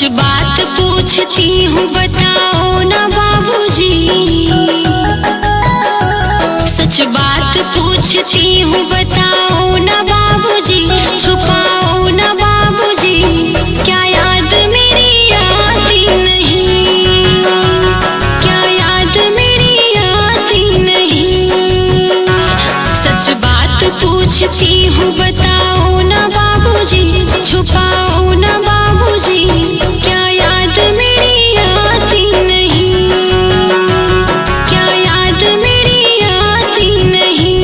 सच बात पूछती हूँ बताओ ना बाबूजी, सच बात पूछती हूँ बताओ ना बाबूजी, छुपाओ ना बाबूजी, क्या याद मेरी आती नहीं, क्या याद मेरी आती नहीं। सच बात पूछती हूँ बताओ ना बाबूजी, छुपाओ ना बाबूजी, क्या याद मेरी आती नहीं, क्या याद मेरी आती नहीं।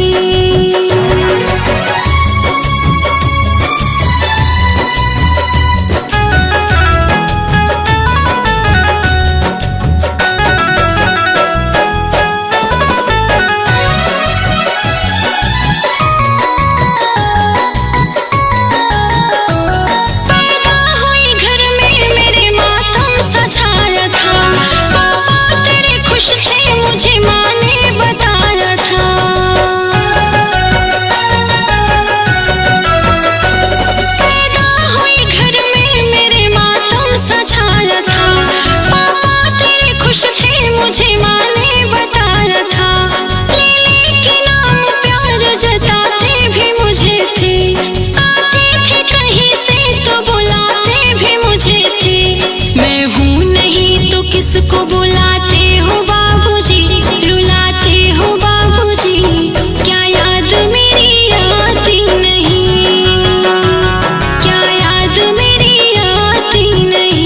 मुझे माँ ने बताया था, लीले के नाम प्यार जताते भी मुझे थे, आते थे कहीं से तो बुलाते भी मुझे थे। मैं हूँ नहीं तो किसको बुलाते हो बाबूजी, रुलाते हो बाबूजी, क्या याद मेरी आती नहीं, क्या याद मेरी आती नहीं।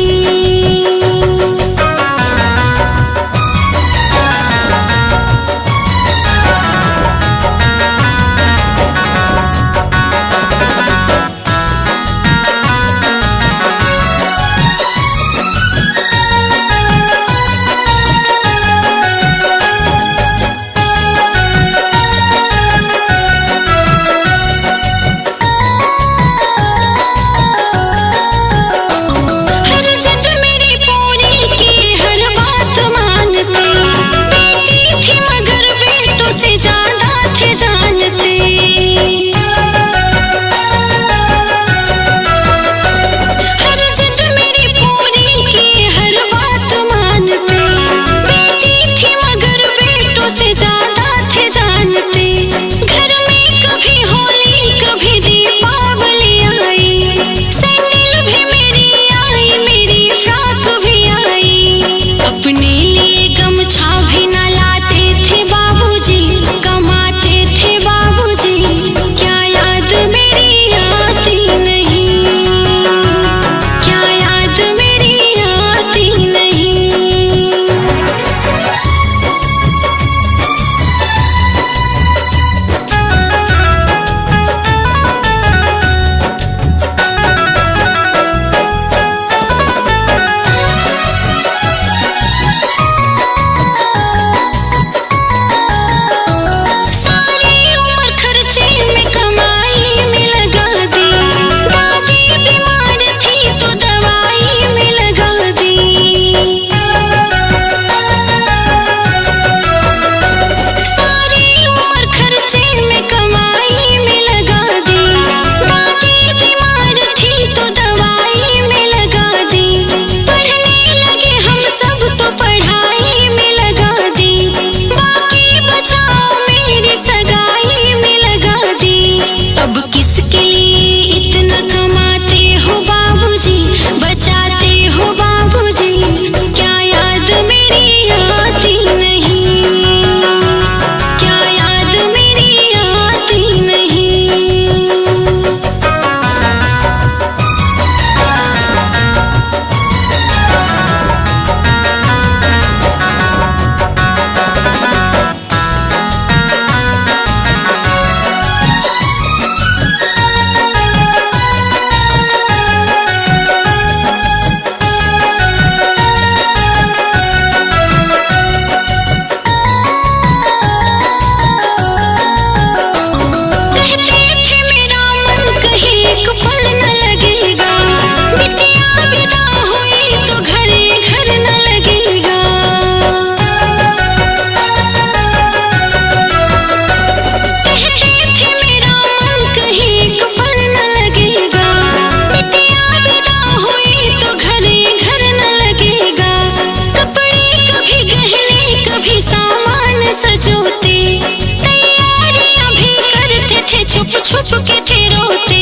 सोते, तैयारियां भी करते थे, छुप छुप के थे रोते।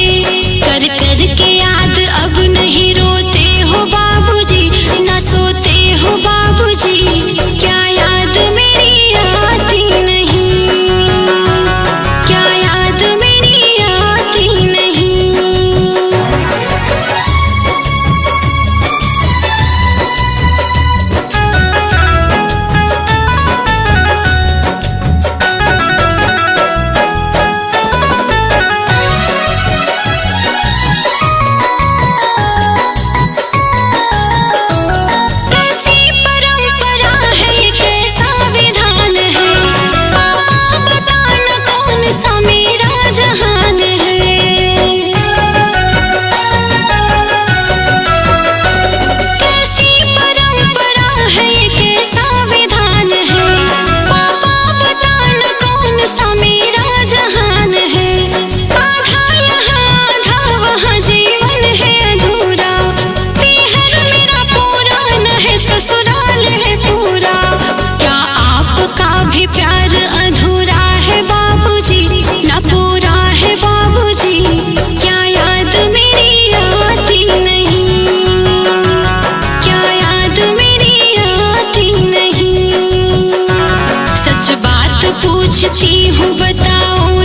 कर कर के याद अब नहीं रोते हो बाबूजी, न सोते हो बाबूजी, क्या याद मेरी आती नहीं, क्या याद मेरी आती नहीं। प्यार अधूरा है बाबूजी, न पूरा है बाबूजी, क्या याद मेरी आती नहीं, क्या याद मेरी आती नहीं। सच बात पूछती हूँ बताओ